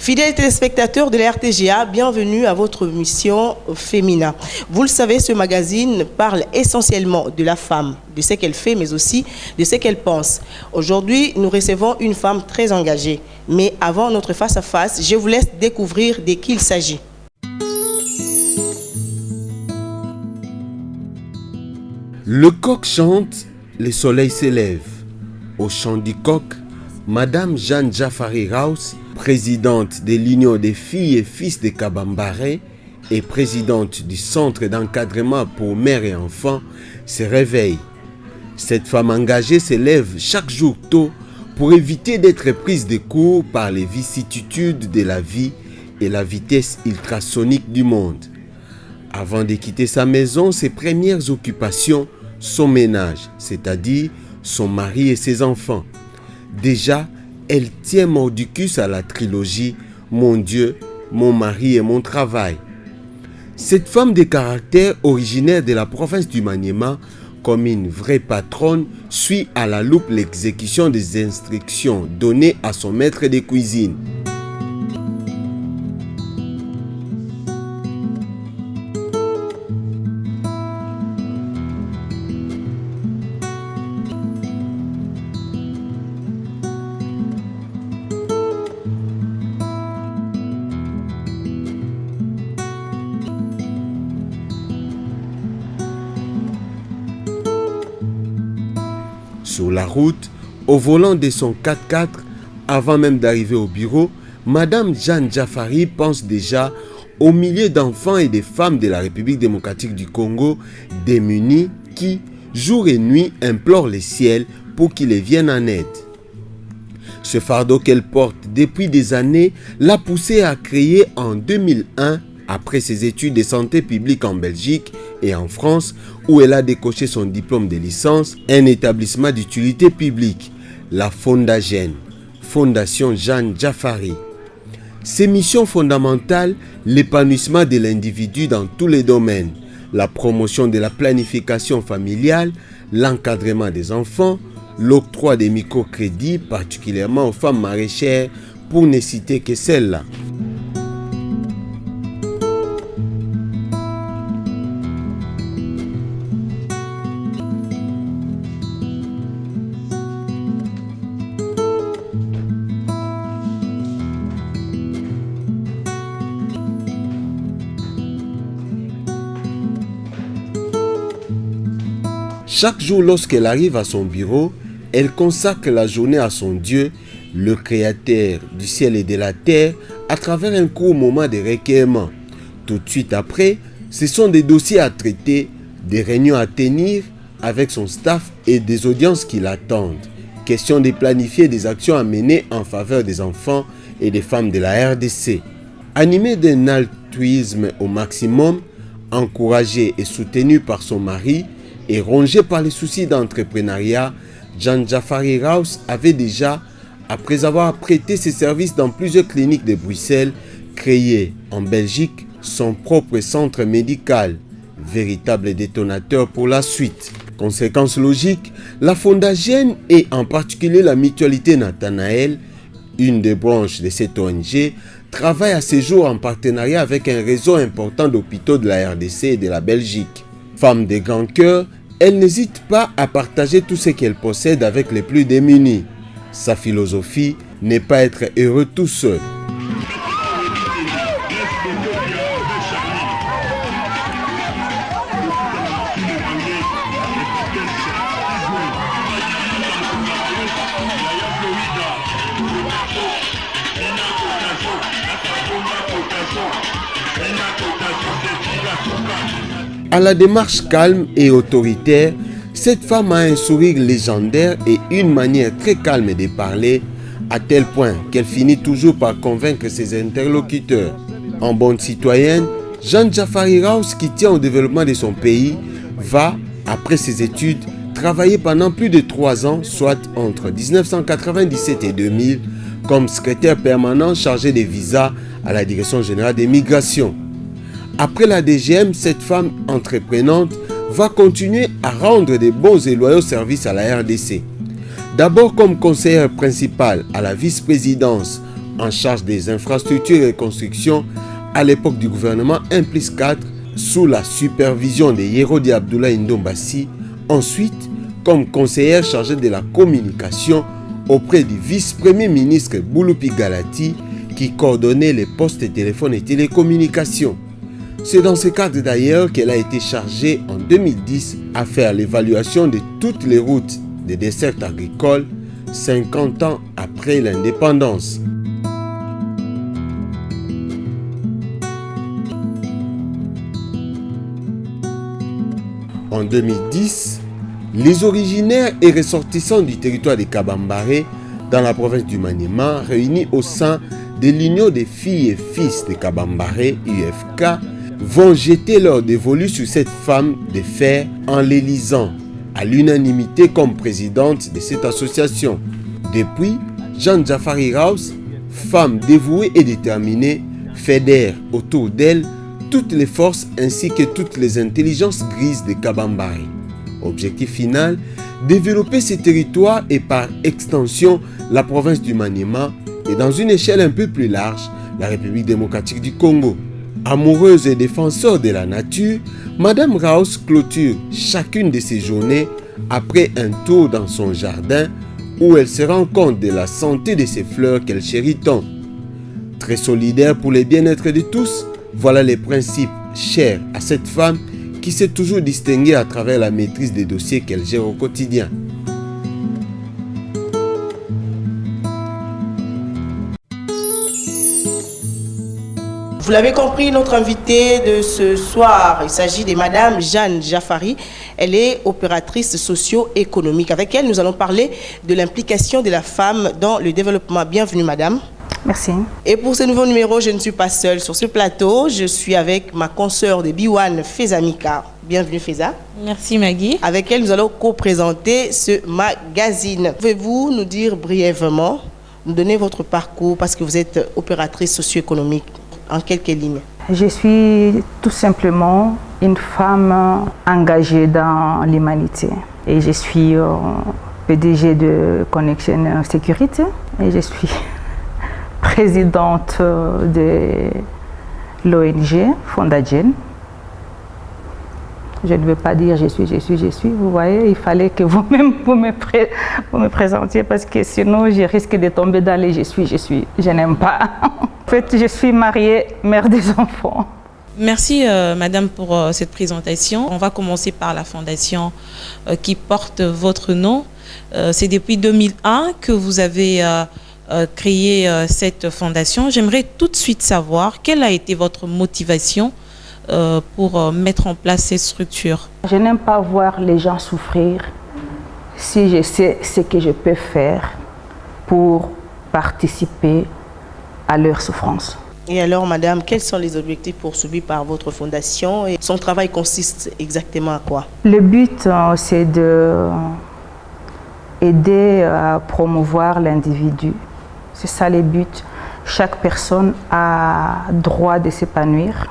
Fidèles téléspectateurs de la RTGA, bienvenue à votre émission Féminin. Vous le savez, ce magazine parle essentiellement de la femme, de ce qu'elle fait, mais aussi de ce qu'elle pense. Aujourd'hui, nous recevons une femme très engagée. Mais avant notre face-à-face, je vous laisse découvrir de qui il s'agit. Le coq chante, le soleil s'élève. Au chant du coq, Madame Jeanne Jafari Raus, présidente de l'Union des filles et fils de Kabambare et présidente du Centre d'encadrement pour mères et enfants, se réveille. Cette femme engagée se lève chaque jour tôt pour éviter d'être prise de court par les vicissitudes de la vie et la vitesse ultrasonique du monde. Avant de quitter sa maison, ses premières occupations, son ménage, c'est-à-dire son mari et ses enfants. Déjà, elle tient mordicus à la trilogie « Mon Dieu, mon mari et mon travail ». Cette femme de caractère originaire de la province du Maniema, comme une vraie patronne, suit à la loupe l'exécution des instructions données à son maître de cuisine. Sur la route, au volant de son 4x4, avant même d'arriver au bureau, Madame Jeanne Jafari pense déjà aux milliers d'enfants et de femmes de la République démocratique du Congo démunis qui, jour et nuit, implorent le ciel pour qu'il les vienne en aide. Ce fardeau qu'elle porte depuis des années l'a poussée à créer en 2001, après ses études de santé publique en Belgique et en France, où elle a décoché son diplôme de licence, un établissement d'utilité publique, la Fondagen, Fondation Jeanne Jafari. Ses missions fondamentales, l'épanouissement de l'individu dans tous les domaines, la promotion de la planification familiale, l'encadrement des enfants, l'octroi des microcrédits, particulièrement aux femmes maraîchères, pour ne citer que celles-là. Chaque jour, lorsqu'elle arrive à son bureau, elle consacre la journée à son Dieu, le Créateur du ciel et de la terre, à travers un court moment de recueillement. Tout de suite après, ce sont des dossiers à traiter, des réunions à tenir avec son staff et des audiences qui l'attendent. Question de planifier des actions à mener en faveur des enfants et des femmes de la RDC. Animée d'un altruisme au maximum, encouragée et soutenue par son mari, et rongée par les soucis d'entrepreneuriat, Jeanne Jafari Raus avait déjà, après avoir prêté ses services dans plusieurs cliniques de Bruxelles, créé en Belgique son propre centre médical, véritable détonateur pour la suite. Conséquence logique, la Fondagen et en particulier la mutualité Nathanaël, une des branches de cette ONG, travaille à ce jour en partenariat avec un réseau important d'hôpitaux de la RDC et de la Belgique. Femme de grand cœur, elle n'hésite pas à partager tout ce qu'elle possède avec les plus démunis. Sa philosophie n'est pas être heureux tout seul. À la démarche calme et autoritaire, cette femme a un sourire légendaire et une manière très calme de parler, à tel point qu'elle finit toujours par convaincre ses interlocuteurs. En bonne citoyenne, Jeanne Jafari Raus, qui tient au développement de son pays, va, après ses études, travailler pendant plus de 3 ans, soit entre 1997 et 2000, comme secrétaire permanent chargé des visas à la Direction générale des migrations. Après la DGM, cette femme entreprenante va continuer à rendre de bons et loyaux services à la RDC. D'abord comme conseillère principale à la vice-présidence en charge des infrastructures et constructions à l'époque du gouvernement 1+4 sous la supervision de Yerodi Abdoulaye Ndombassi, ensuite comme conseillère chargée de la communication auprès du vice-premier ministre Bouloupi Galati qui coordonnait les postes de téléphone et télécommunications. C'est dans ce cadre d'ailleurs qu'elle a été chargée en 2010 à faire l'évaluation de toutes les routes de desserte agricole 50 ans après l'indépendance. En 2010, les originaires et ressortissants du territoire de Kabambare dans la province du Maniema, réunis au sein de l'Union des filles et fils de Kabambare, UFK, vont jeter leur dévolu sur cette femme de fer en l'élisant à l'unanimité comme présidente de cette association. Depuis, Jean Jafari Raus, femme dévouée et déterminée, fédère autour d'elle toutes les forces ainsi que toutes les intelligences grises de Kabambare. Objectif final, développer ces territoires et par extension la province du Maniema et dans une échelle un peu plus large, la République démocratique du Congo. Amoureuse et défenseur de la nature, Madame Raus clôture chacune de ses journées après un tour dans son jardin où elle se rend compte de la santé de ses fleurs qu'elle chérit tant. Très solidaire pour le bien-être de tous, voilà les principes chers à cette femme qui s'est toujours distinguée à travers la maîtrise des dossiers qu'elle gère au quotidien. Vous l'avez compris, notre invitée de ce soir, il s'agit de Madame Jeanne Jafari. Elle est opératrice socio-économique. Avec elle, nous allons parler de l'implication de la femme dans le développement. Bienvenue, Madame. Merci. Et pour ce nouveau numéro, je ne suis pas seule sur ce plateau. Je suis avec ma consoeur de Biwan, Feza Mika. Bienvenue, Feza. Merci, Maggie. Avec elle, nous allons co-présenter ce magazine. Pouvez-vous nous dire brièvement, nous donner votre parcours parce que vous êtes opératrice socio-économique, en quelques lignes? Je suis tout simplement une femme engagée dans l'humanité. Et je suis PDG de Connection Sécurité. Et je suis présidente de l'ONG Fondagen. Je ne veux pas dire je suis. Vous voyez, il fallait que vous-même vous me présentiez parce que sinon je risque de tomber dans les je suis. Je n'aime pas. En fait, je suis mariée, mère des enfants. Merci Madame pour cette présentation. On va commencer par la fondation qui porte votre nom. C'est depuis 2001 que vous avez créé cette fondation. J'aimerais tout de suite savoir quelle a été votre motivation pour mettre en place ces structures. Je n'aime pas voir les gens souffrir si je sais ce que je peux faire pour participer à leur souffrance. Et alors, Madame, quels sont les objectifs poursuivis par votre fondation et son travail consiste exactement à quoi? Le but, c'est d'aider à promouvoir l'individu. C'est ça le but. Chaque personne a droit de s'épanouir.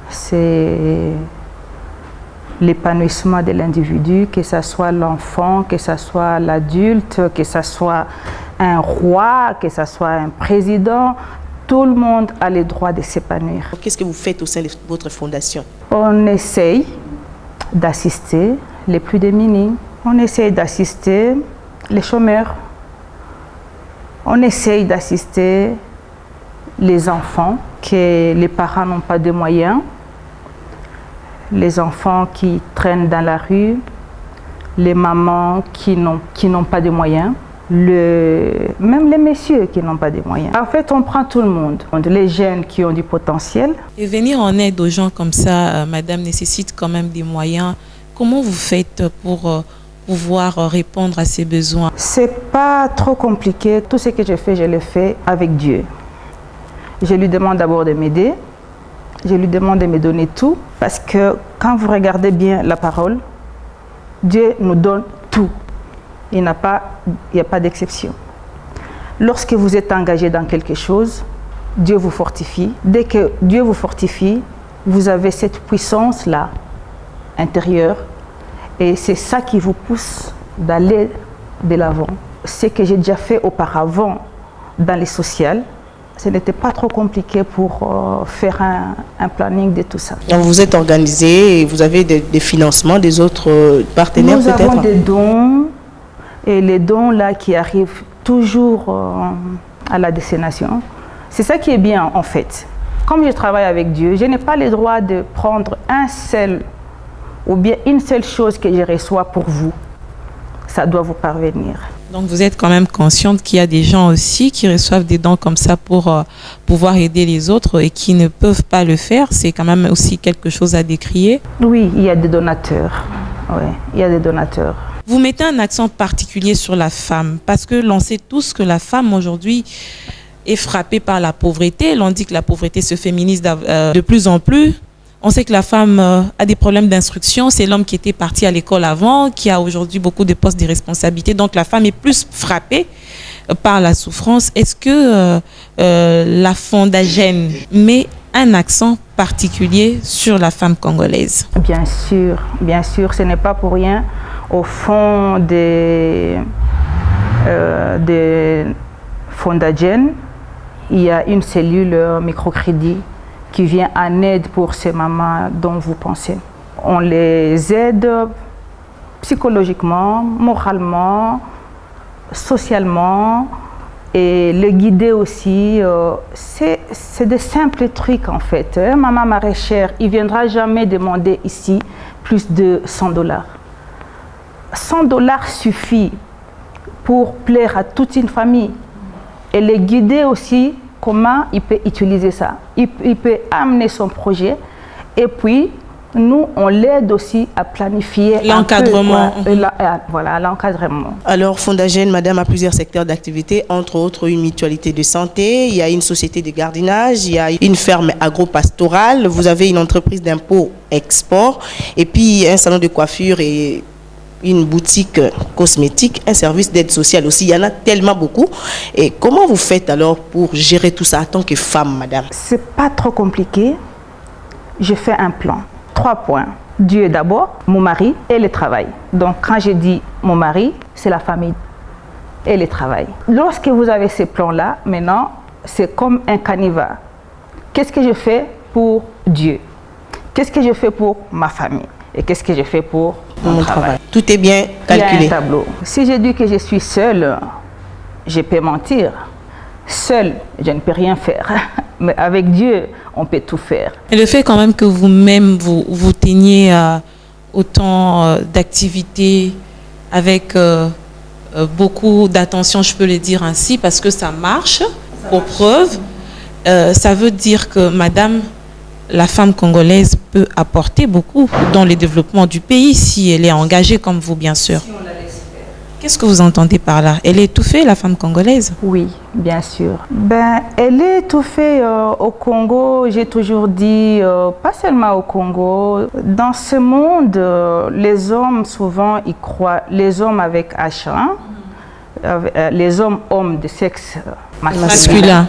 C'est l'épanouissement de l'individu, que ce soit l'enfant, que ce soit l'adulte, que ce soit un roi, que ce soit un président. Tout le monde a le droit de s'épanouir. Qu'est-ce que vous faites au sein de votre fondation? On essaye d'assister les plus démunis. On essaye d'assister les chômeurs. On essaye d'assister les enfants que les parents n'ont pas de moyens. Les enfants qui traînent dans la rue. Les mamans qui n'ont pas de moyens. Même les messieurs qui n'ont pas de moyens. En fait, on prend tout le monde. Les jeunes qui ont du potentiel. Et venir en aide aux gens comme ça, Madame, nécessite quand même des moyens. Comment vous faites pour pouvoir répondre à ces besoins? C'est pas trop compliqué. Tout ce que je fais, je le fais avec Dieu. Je lui demande d'abord de m'aider. Je lui demande de me donner tout. Parce que quand vous regardez bien la parole, Dieu nous donne tout. Il n'y a pas d'exception. Lorsque vous êtes engagé dans quelque chose, Dieu vous fortifie. Dès que Dieu vous fortifie, vous avez cette puissance-là intérieure. Et c'est ça qui vous pousse d'aller de l'avant. Ce que j'ai déjà fait auparavant dans les sociales, ce n'était pas trop compliqué pour faire un planning de tout ça. Donc vous êtes organisé et vous avez des financements des autres partenaires peut-être? Nous avons des dons et les dons là qui arrivent toujours à la destination. C'est ça qui est bien en fait. Comme je travaille avec Dieu, je n'ai pas le droit de prendre un seul ou bien une seule chose que je reçois pour vous. Ça doit vous parvenir. Donc vous êtes quand même consciente qu'il y a des gens aussi qui reçoivent des dons comme ça pour pouvoir aider les autres et qui ne peuvent pas le faire. C'est quand même aussi quelque chose à décrier. Oui, il y a des donateurs. Oui, il y a des donateurs. Vous mettez un accent particulier sur la femme parce que l'on sait tous que la femme aujourd'hui est frappée par la pauvreté. L'on dit que la pauvreté se féminise de plus en plus. On sait que la femme a des problèmes d'instruction. C'est l'homme qui était parti à l'école avant, qui a aujourd'hui beaucoup de postes de responsabilité. Donc la femme est plus frappée par la souffrance. Est-ce que la Fondagène met un accent particulier sur la femme congolaise? Bien sûr, ce n'est pas pour rien. Au fond des Fondagène, il y a une cellule microcrédit qui vient en aide pour ces mamans dont vous pensez. On les aide psychologiquement, moralement, socialement et les guider aussi. C'est des simples trucs en fait. Maman maraîchère, il ne viendra jamais demander ici plus de $100. $100 suffit pour plaire à toute une famille et les guider aussi comment il peut utiliser ça. Il peut amener son projet et puis nous, on l'aide aussi à planifier l'encadrement. Voilà, l'encadrement. Alors, Fondagène, madame, a plusieurs secteurs d'activité, entre autres une mutualité de santé, il y a une société de gardiennage, il y a une ferme agro-pastorale, vous avez une entreprise d'impôt-export et puis un salon de coiffure et une boutique cosmétique, un service d'aide sociale aussi. Il y en a tellement beaucoup. Et comment vous faites alors pour gérer tout ça en tant que femme, madame? C'est pas trop compliqué. Je fais un plan. 3 points. Dieu d'abord, mon mari et le travail. Donc quand je dis mon mari, c'est la famille et le travail. Lorsque vous avez ces plans-là, maintenant, c'est comme un canevas. Qu'est-ce que je fais pour Dieu? Qu'est-ce que je fais pour ma famille? Et qu'est-ce que je fais pour mon travail? Tout est bien calculé. Il y a un tableau. Si je dis que je suis seule, je peux mentir. Seule, je ne peux rien faire. Mais avec Dieu, on peut tout faire. Et le fait quand même que vous-même, vous teniez autant d'activités avec beaucoup d'attention, je peux le dire ainsi, parce que ça marche, pour preuve, ça veut dire que madame, la femme congolaise peut apporter beaucoup dans le développement du pays si elle est engagée comme vous, bien sûr. Si on la laisse faire. Qu'est-ce que vous entendez par là? Elle est étouffée, la femme congolaise? Oui, bien sûr. Elle est étouffée au Congo, j'ai toujours dit, pas seulement au Congo. Dans ce monde, les hommes, souvent, ils croient, les hommes avec H, les hommes de sexe masculin.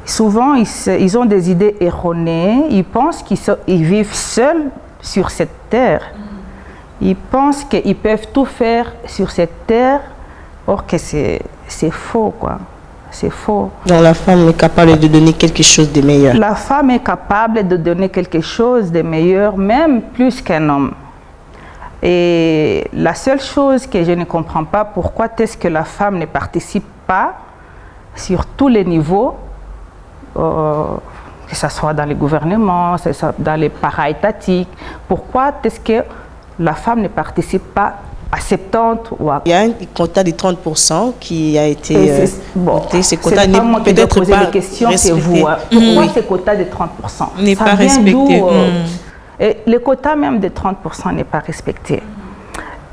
Souvent, ils ont des idées erronées. Ils pensent qu'ils vivent seuls sur cette terre. Ils pensent qu'ils peuvent tout faire sur cette terre. Or que c'est faux, quoi. C'est faux. Donc la femme est capable de donner quelque chose de meilleur. La femme est capable de donner quelque chose de meilleur, même plus qu'un homme. Et la seule chose que je ne comprends pas, pourquoi est-ce que la femme ne participe pas sur tous les niveaux, que ce soit dans les gouvernements, que ce soit dans les para-étatiques. Pourquoi est-ce que la femme ne participe pas à 70 ou à... Il y a un quota de 30% qui a été voté. Ce quota n'est peut-être pas respecté. C'est vous. Pourquoi ce quota de 30% n'est pas respecté? Et le quota même de 30% n'est pas respecté.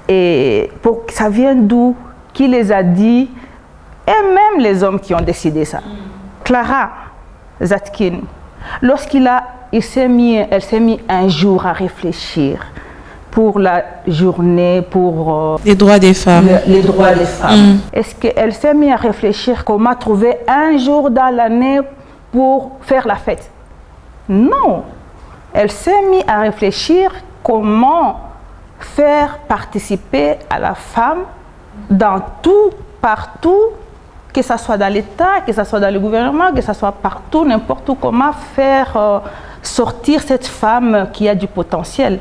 Et ça vient d'où? Qui les a dit? Et même les hommes qui ont décidé ça. Clara Zetkin, elle s'est mis un jour à réfléchir pour la journée, pour les droits des femmes. Les droits des femmes. Est-ce qu'elle s'est mise à réfléchir comment trouver un jour dans l'année pour faire la fête? Non. Elle s'est mise à réfléchir comment faire participer à la femme dans tout, partout, que ce soit dans l'État, que ce soit dans le gouvernement, que ce soit partout, n'importe où, comment faire sortir cette femme qui a du potentiel.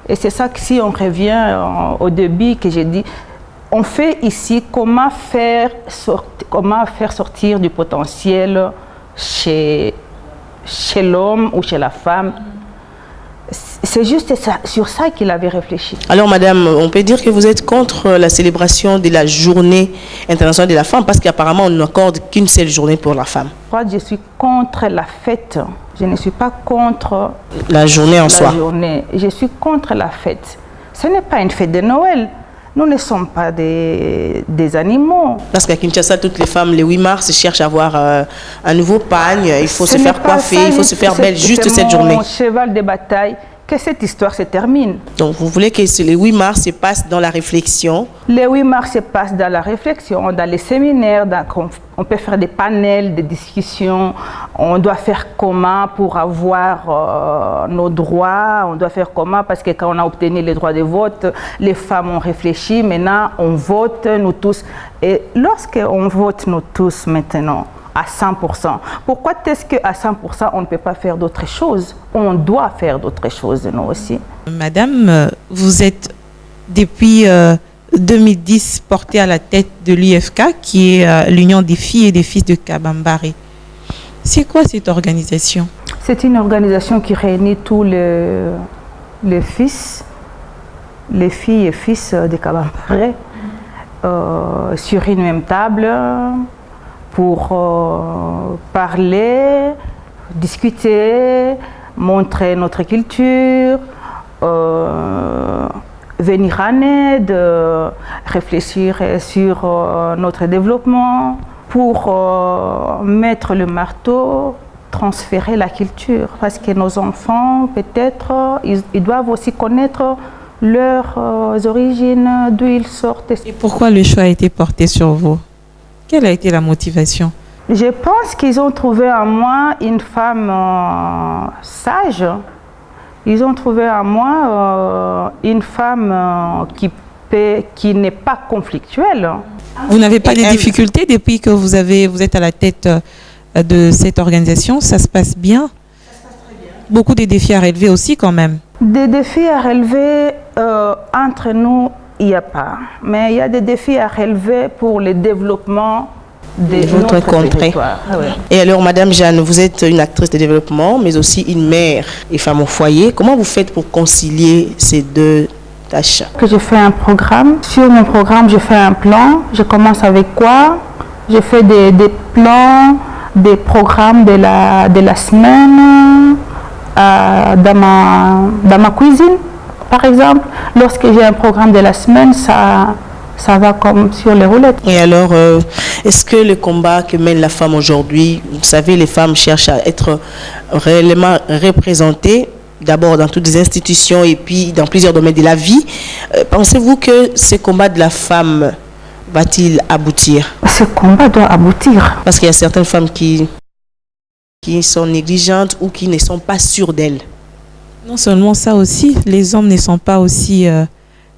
Et c'est ça que si on revient au début que j'ai dit, on fait ici comment faire sortir du potentiel chez l'homme ou chez la femme. C'est juste ça, sur ça qu'il avait réfléchi. Alors, madame, on peut dire que vous êtes contre la célébration de la journée internationale de la femme parce qu'apparemment, on n'accorde qu'une seule journée pour la femme. Je suis contre la fête. Je ne suis pas contre la journée en soi. Je suis contre la fête. Ce n'est pas une fête de Noël. Nous ne sommes pas des animaux. Parce qu'à Kinshasa, toutes les femmes, le 8 mars, cherchent à avoir un nouveau pagne. Il faut se faire coiffer, il faut se faire belle juste cette journée. C'est mon cheval de bataille. Que cette histoire se termine. Donc, vous voulez que le 8 mars se passe dans la réflexion? Le 8 mars se passe dans la réflexion, dans les séminaires, on peut faire des panels, des discussions. On doit faire comment pour avoir nos droits, on doit faire comment parce que quand on a obtenu les droits de vote, les femmes ont réfléchi, maintenant on vote, nous tous. Et lorsqu'on vote, nous tous maintenant, à 100%. Pourquoi est-ce qu'à 100%, on ne peut pas faire d'autres choses? On doit faire d'autres choses, nous aussi. Madame, vous êtes depuis 2010 portée à la tête de l'UFK, qui est l'Union des filles et des fils de Kabambare. C'est quoi cette organisation? C'est une organisation qui réunit tous les fils, les filles et fils de Kabambare sur une même table, pour parler, discuter, montrer notre culture, venir en aide, réfléchir sur notre développement, pour mettre le marteau, transférer la culture. Parce que nos enfants, peut-être, ils doivent aussi connaître leurs origines, d'où ils sortent. Et pourquoi le choix a été porté sur vous? Quelle a été la motivation? Je pense qu'ils ont trouvé en moi une femme sage. Ils ont trouvé en moi une femme qui n'est pas conflictuelle. Vous n'avez pas de difficultés depuis que vous êtes à la tête de cette organisation? Ça se passe bien? Ça se passe très bien. Beaucoup de défis à relever aussi quand même. Des défis à relever entre nous, il n'y a pas. Mais il y a des défis à relever pour le développement de notre territoire. Ah ouais. Et alors, Madame Jeanne, vous êtes une actrice de développement, mais aussi une mère et femme au foyer. Comment vous faites pour concilier ces deux tâches? Que je fais un programme. Sur mon programme, je fais un plan. Je commence avec quoi? Je fais des plans, des programmes de la semaine dans ma cuisine. Par exemple, lorsque j'ai un programme de la semaine, ça va comme sur les roulettes. Et alors, est-ce que le combat que mène la femme aujourd'hui, vous savez, les femmes cherchent à être réellement représentées, d'abord dans toutes les institutions et puis dans plusieurs domaines de la vie. Pensez-vous que ce combat de la femme va-t-il aboutir? Ce combat doit aboutir. Parce qu'il y a certaines femmes qui sont négligentes ou qui ne sont pas sûres d'elles. Non seulement ça aussi, les hommes ne sont pas aussi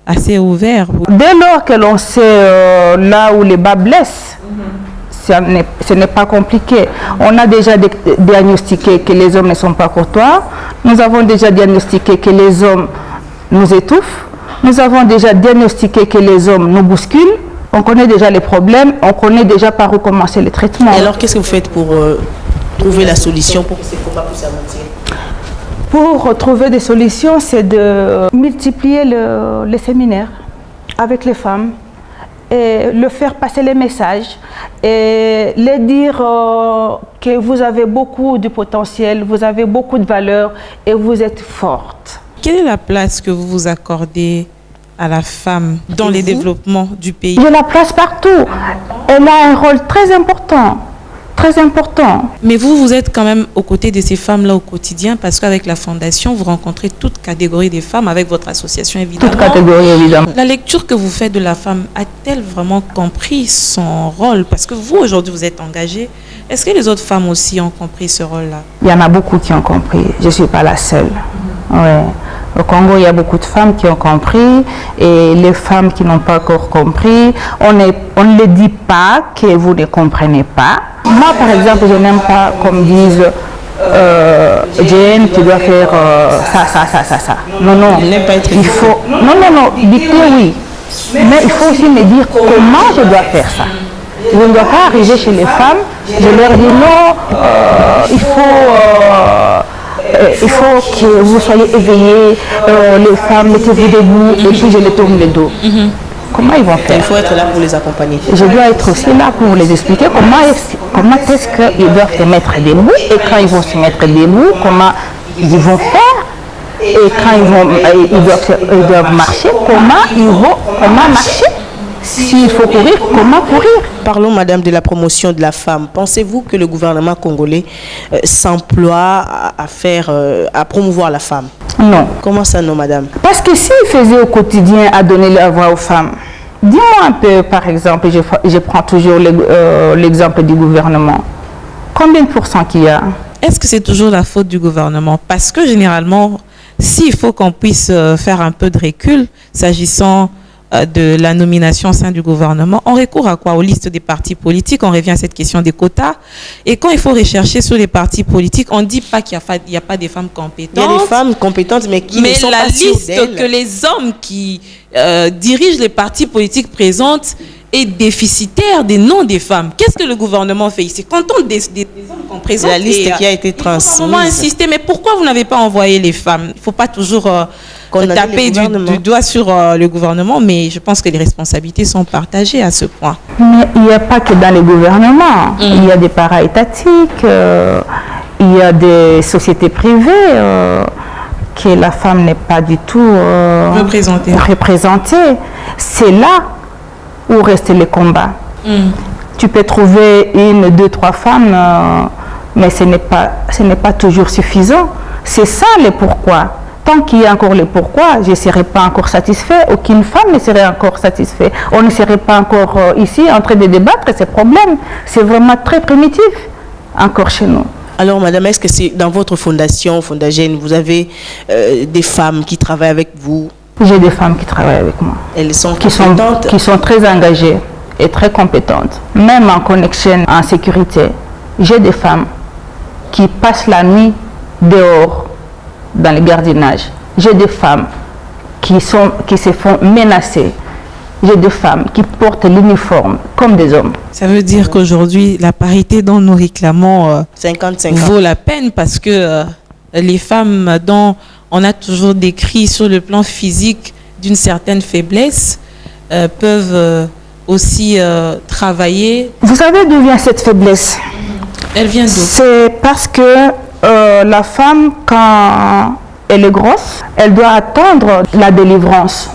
assez ouverts. Dès lors que l'on sait là où les bas blessent, ce n'est pas compliqué. On a déjà diagnostiqué que les hommes ne sont pas courtois. Nous avons déjà diagnostiqué que les hommes nous étouffent. Nous avons déjà diagnostiqué que les hommes nous bousculent. On connaît déjà les problèmes. On connaît déjà par où commencer les traitements. Et alors, qu'est-ce que vous faites pour trouver la solution pour que ces combats puissent aboutir? Pour trouver des solutions, c'est de multiplier les séminaires avec les femmes et leur faire passer les messages et leur dire que vous avez beaucoup de potentiel, vous avez beaucoup de valeur et vous êtes forte. Quelle est la place que vous vous accordez à la femme dans les développements du pays? Je la place partout. Elle a un rôle très important. Très important. Mais vous êtes quand même aux côtés de ces femmes-là au quotidien parce qu'avec la Fondation, vous rencontrez toute catégorie des femmes avec votre association, évidemment. Toute catégorie, évidemment. La lecture que vous faites de la femme, a-t-elle vraiment compris son rôle? Parce que vous, aujourd'hui, vous êtes engagée. Est-ce que les autres femmes aussi ont compris ce rôle-là? Il y en a beaucoup qui ont compris. Je ne suis pas la seule. Ouais. Au Congo, il y a beaucoup de femmes qui ont compris et les femmes qui n'ont pas encore compris, on ne les dit pas que vous ne comprenez pas. Moi, par exemple, je n'aime pas qu'on dise Jane, tu dois faire ça. Non, il faut... Non, dicter, oui. Mais il faut aussi me dire comment je dois faire ça. Je ne dois pas arriver chez les femmes, je leur dis non, il faut que vous soyez éveillés, les femmes, mettez-vous debout, et puis je les tourne le dos. Comment ils vont faire? Il faut être là pour les accompagner. Je dois être aussi là pour les expliquer comment est-ce qu'ils doivent se mettre debout, et quand ils vont se mettre debout, comment ils vont faire, et quand ils doivent marcher, comment marcher. S'il faut courir, comment courir? Parlons, madame, de la promotion de la femme. Pensez-vous que le gouvernement congolais s'emploie à promouvoir la femme? Non. Comment ça, non, madame? Parce que s'il faisait au quotidien à donner la voix aux femmes, dis-moi un peu, par exemple, je prends toujours l'exemple du gouvernement. Combien de pourcents qu'il y a? Est-ce que c'est toujours la faute du gouvernement? Parce que généralement, s'il faut qu'on puisse faire un peu de recul, s'agissant de la nomination au sein du gouvernement, on recourt à quoi? Aux listes des partis politiques. On revient à cette question des quotas. Et quand il faut rechercher sur les partis politiques, on ne dit pas qu'il n'y a pas des femmes compétentes. Il y a des femmes compétentes, mais qui ne sont la pas sûres liste d'elles. que les hommes qui dirigent les partis politiques présentent est déficitaire des noms des femmes. Qu'est-ce que le gouvernement fait ici? Quand on des hommes qu'on présente, la liste qui a été transmise. On va insister, mais pourquoi vous n'avez pas envoyé les femmes? Il ne faut pas toujours taper du doigt sur le gouvernement, mais je pense que les responsabilités sont partagées à ce point. Mais il n'y a pas que dans les gouvernements. Il y a des para-étatiques, il y a des sociétés privées que la femme n'est pas du tout représentée. C'est là où restent les combats. Tu peux trouver 1, 2, 3 femmes, mais ce n'est pas toujours suffisant. C'est ça le pourquoi. Tant qu'il y a encore le pourquoi, je ne serai pas encore satisfait. Aucune femme ne serait encore satisfaite. On ne serait pas encore ici en train de débattre ces problèmes. C'est vraiment très primitif encore chez nous. Alors, madame, est-ce que c'est dans votre fondation, Fondagène, vous avez des femmes qui travaillent avec vous? J'ai des femmes qui travaillent avec moi. Elles sont compétentes? Qui sont très engagées et très compétentes. Même en connexion, en sécurité, j'ai des femmes qui passent la nuit dehors dans le gardiennage. J'ai des femmes qui se font menacer. J'ai des femmes qui portent l'uniforme comme des hommes. Ça veut dire qu'aujourd'hui, la parité dont nous réclamons 50-50 vaut la peine, parce que les femmes dont on a toujours décrit sur le plan physique d'une certaine faiblesse peuvent aussi travailler. Vous savez d'où vient cette faiblesse? Elle vient d'où? C'est parce que la femme, quand elle est grosse, elle doit attendre la délivrance.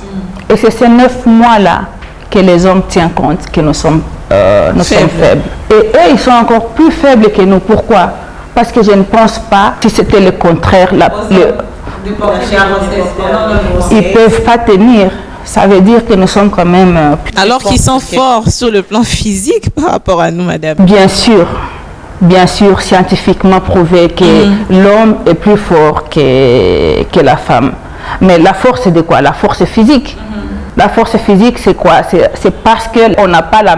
Et c'est ces 9 mois-là que les hommes tiennent compte que nous sommes faibles. Et eux, ils sont encore plus faibles que nous. Pourquoi? Parce que je ne pense pas que c'était le contraire. Ils ne peuvent pas tenir. Ça veut dire que nous sommes quand même... Alors qu'ils sont forts sur le plan physique par rapport à nous, madame. Bien sûr, scientifiquement prouvé que l'homme est plus fort que la femme. Mais la force, c'est de quoi? La force physique. La force physique, c'est quoi? C'est parce qu'on n'a pas la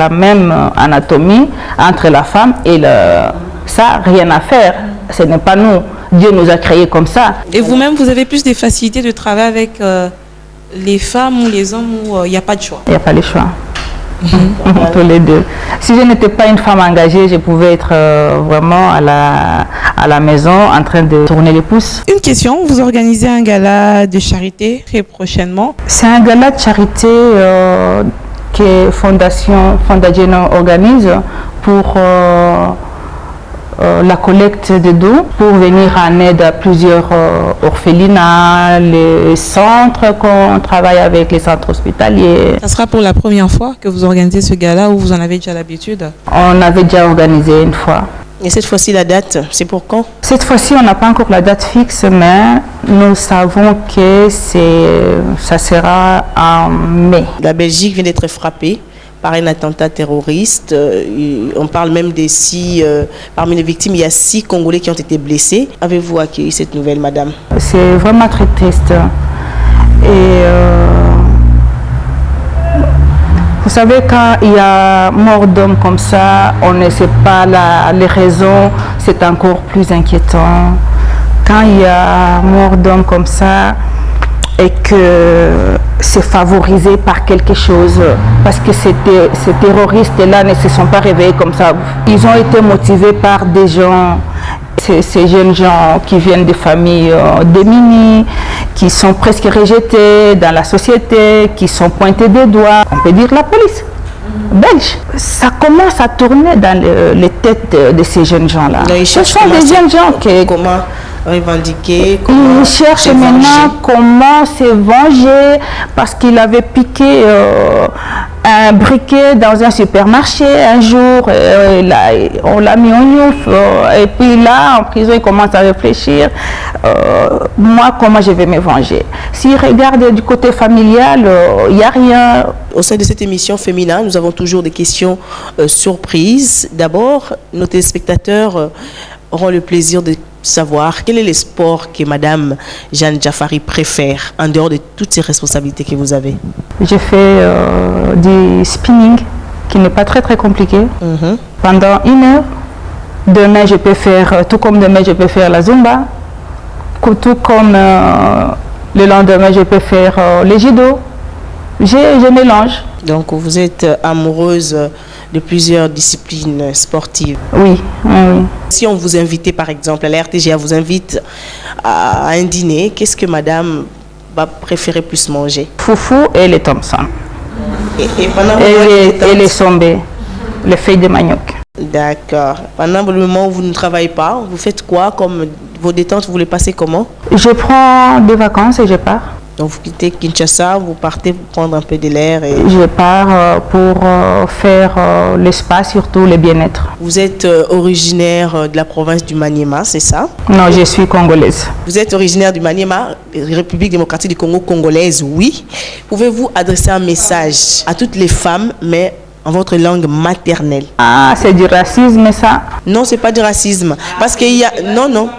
même anatomie entre la femme et ça, rien à faire. Ce n'est pas nous. Dieu nous a créés comme ça. Et vous-même, vous avez plus de facilité de travailler avec les femmes ou les hommes, où il n'y a pas de choix? Il n'y a pas le choix. Tous les deux. Si je n'étais pas une femme engagée, je pouvais être vraiment à la maison en train de tourner les pouces. Une question, vous organisez un gala de charité très prochainement? C'est un gala de charité que Fondagène organise pour la collecte de dons, pour venir en aide à plusieurs orphelinats, les centres qu'on travaille avec, les centres hospitaliers. Ça sera pour la première fois que vous organisez ce gala ou vous en avez déjà l'habitude? On avait déjà organisé une fois. Et cette fois-ci, la date, c'est pour quand? Cette fois-ci, on n'a pas encore la date fixe, mais nous savons que ça sera en mai. La Belgique vient d'être frappée par un attentat terroriste. On parle même parmi les victimes, il y a 6 Congolais qui ont été blessés. Avez-vous accueilli cette nouvelle, madame? C'est vraiment très triste. Et vous savez, quand il y a mort d'homme comme ça, on ne sait pas les raisons, c'est encore plus inquiétant. Quand il y a mort d'homme comme ça et que c'est favorisé par quelque chose, parce que ces terroristes-là ne se sont pas réveillés comme ça. Ils ont été motivés par des gens, ces jeunes gens qui viennent de familles démunies, qui sont presque rejetés dans la société, qui sont pointés des doigts. On peut dire la police belge. Ça commence à tourner dans les têtes de ces jeunes gens-là. Ce sont des jeunes gens qui... Comment revendiquer, ils cherchent maintenant comment se venger parce qu'il avait piqué un briquet dans un supermarché un jour, on l'a mis en ouf, et puis là en prison il commence à réfléchir, moi comment je vais me venger. S'il regarde du côté familial, il n'y a rien. Au sein de cette émission Féminin, nous avons toujours des questions surprises. D'abord, nos téléspectateurs auront le plaisir de savoir quel est le sport que Madame Jeanne Diafari préfère en dehors de toutes ces responsabilités que vous avez. J'ai fait du spinning qui n'est pas très compliqué pendant 1 heure. Demain je peux faire, tout comme demain je peux faire la Zumba, tout comme le lendemain je peux faire le judo. Je mélange. Donc vous êtes amoureuse de plusieurs disciplines sportives. Oui. Si on vous invitait par exemple, la RTGA vous invite à un dîner, qu'est-ce que madame va préférer plus manger? Foufou et les Thompson. Et les sombés, les feuilles de manioc. D'accord. Pendant le moment où vous ne travaillez pas, vous faites quoi comme vos détentes, vous les passez comment? Je prends des vacances et je pars. Donc vous quittez Kinshasa, vous partez pour prendre un peu de l'air et... Je pars pour faire l'espace, surtout le bien-être. Vous êtes originaire de la province du Maniema, c'est ça? Non, je suis congolaise. Vous êtes originaire du Maniema, République démocratique du Congo congolaise, oui. Pouvez-vous adresser un message à toutes les femmes, mais en votre langue maternelle? Ah, c'est du racisme ça? Non, c'est pas du racisme. Parce qu'il y a... Non,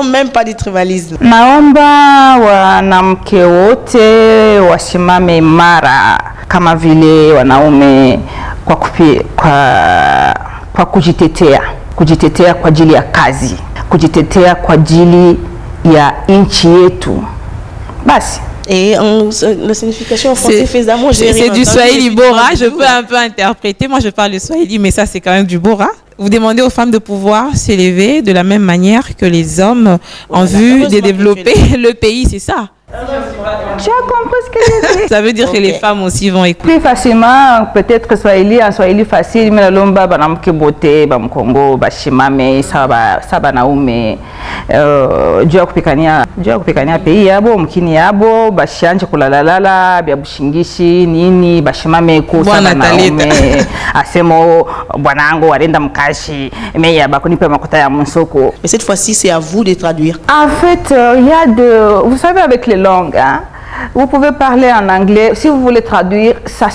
même pas du tribalisme. Naomba wanamke wote wasimame imara kama vile wanaume kwa kujitetea kwa ajili ya kazi, kujitetea kwa ajili ya nchi yetu. Basi. Et la signification en français fait d'amour. C'est du Swahili Bora, je peux un peu interpréter. Moi, je parle le Swahili, mais ça, c'est quand même du Bora. Vous demandez aux femmes de pouvoir s'élever de la même manière que les hommes en vue de développer le pays, c'est ça? Tu as compris ce que je dis? Ça veut dire que les femmes aussi vont écouter. Plus facilement, peut-être Swahili, en Swahili facile, mais la lomba, banamke bote, bam Congo, bashimame, saba naume, jua kupikania pays yabo, mkini yabo, bashanje kulalalala, bia bushingishi, nini, bashimame ku saba naume, asemo, bwanango, warenda mkashi, meya bakunipe makuta ya monsoko. Mais cette fois-ci, c'est à vous de traduire. En fait, il y a vous savez, avec les langues, hein, vous pouvez parler en anglais. Si vous voulez traduire, ça,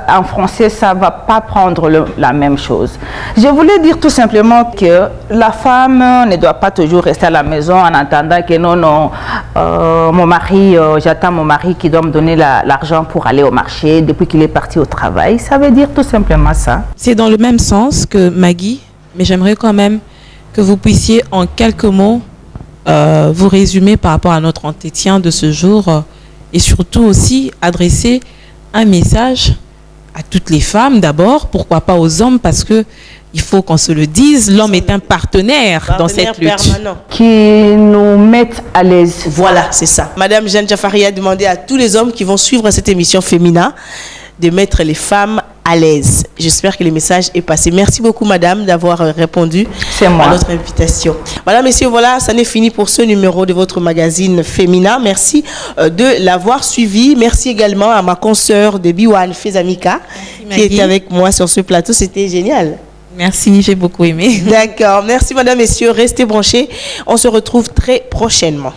en français, ça ne va pas prendre la même chose. Je voulais dire tout simplement que la femme ne doit pas toujours rester à la maison en attendant que mon mari, j'attends mon mari qui doit me donner l'argent pour aller au marché depuis qu'il est parti au travail. Ça veut dire tout simplement ça. C'est dans le même sens que Maggie, mais j'aimerais quand même que vous puissiez en quelques mots vous résumer par rapport à notre entretien de ce jour et surtout aussi adresser un message à toutes les femmes d'abord, pourquoi pas aux hommes, parce que il faut qu'on se le dise, l'homme est un partenaire dans cette lutte. Permanent. Qui nous mettent à l'aise. Voilà, c'est ça. Madame Jeanne Diafari a demandé à tous les hommes qui vont suivre cette émission Féminin de mettre les femmes à l'aise. J'espère que le message est passé. Merci beaucoup, madame, d'avoir répondu à notre invitation. Madame, messieurs, voilà, ça n'est fini pour ce numéro de votre magazine Féminin. Merci de l'avoir suivi. Merci également à ma consoeur de Biwan, Fezamika, qui était avec moi sur ce plateau. C'était génial. Merci, j'ai beaucoup aimé. D'accord. Merci, madame, messieurs. Restez branchés. On se retrouve très prochainement.